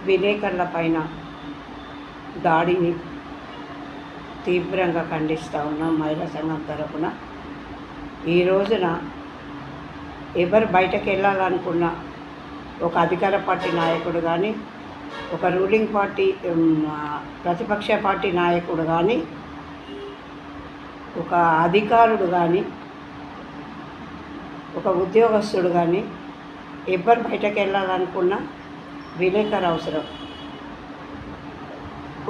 విలేకరుల పైన దాడిని తీవ్రంగా ఖండిస్తూ ఉన్నాం మహిళా సంఘం తరపున. ఈ రోజున ఎవరు బయటకు వెళ్ళాలనుకున్న ఒక అధికార పార్టీ నాయకుడు కానీ, ఒక రూలింగ్ పార్టీ ప్రతిపక్ష పార్టీ నాయకుడు కానీ, ఒక అధికారుడు కానీ, ఒక ఉద్యోగస్తుడు కానీ ఎవరు బయటకు వెళ్ళాలనుకున్నా విలేకరు అవసరం.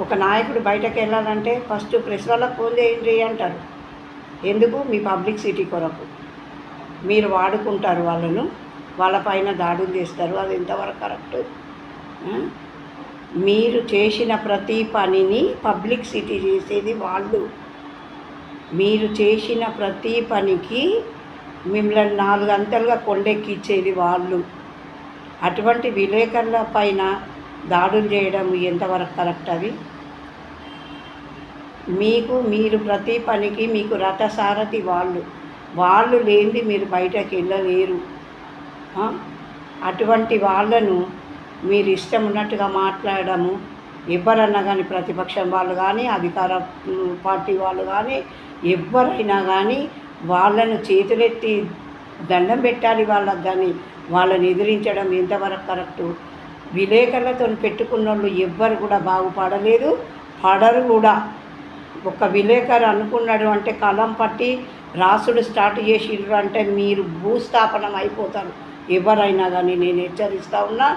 ఒక నాయకుడు బయటకు వెళ్ళాలంటే ఫస్ట్ ప్రెస్ వాళ్ళకు ఫోన్ చేయండి అంటారు. ఎందుకు? మీ పబ్లిసిటీ కొరకు. మీరు వాడుకుంటారు వాళ్ళను, వాళ్ళపైన దాడులు చేస్తారు. అది ఎంతవరకు కరెక్ట్? మీరు చేసిన ప్రతి పనిని పబ్లిసిటీ చేసేది వాళ్ళు. మీరు చేసిన ప్రతి పనికి మిమ్మల్ని 4 అంతలుగా కొండెక్కిచ్చేది వాళ్ళు. అటువంటి విలేకరుల పైన దాడులు చేయడం ఎంతవరకు కరెక్ట్? అవి మీరు ప్రతి పనికి మీకు రథసారథి వాళ్ళు లేనిది మీరు బయటకు వెళ్ళలేరు. అటువంటి వాళ్ళను మీరు ఇష్టం ఉన్నట్టుగా మాట్లాడము. ఎవరన్నా కానీ, ప్రతిపక్షం వాళ్ళు కానీ, అధికార పార్టీ వాళ్ళు కానీ, ఎవరైనా కానీ వాళ్ళను చేతులెత్తి దండం పెట్టాలి వాళ్ళకు. కానీ వాళ్ళని ఎదిరించడం ఎంతవరకు కరెక్టు? విలేకరులతో పెట్టుకున్న వాళ్ళు ఎవ్వరు కూడా బాగుపడలేదు, పడరు కూడా. ఒక విలేకరు అనుకున్నాడు అంటే కలం పట్టి రాసుడు స్టార్ట్ చేసిర్రు అంటే మీరు భూస్థాపనం అయిపోతారు ఎవరైనా కానీ. నేను హెచ్చరిస్తూ ఉన్నా,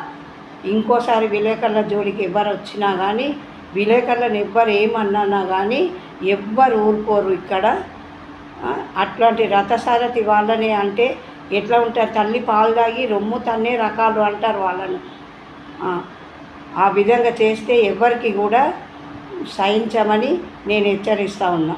ఇంకోసారి విలేకరుల జోలికి ఎవరు వచ్చినా కానీ, విలేకరులను ఎవ్వరు ఏమన్నా కానీ ఎవ్వరు ఊరుకోరు ఇక్కడ. అట్లాంటి రథసారథి వాళ్ళనే అంటే ఎట్లా ఉంటారు? తల్లి పాలు తాగి రొమ్ము తన్నే రకాలు అంటారు వాళ్ళను. ఆ విధంగా చేస్తే ఎవరికి కూడా సహించమని నేను హెచ్చరిస్తూ ఉన్నా.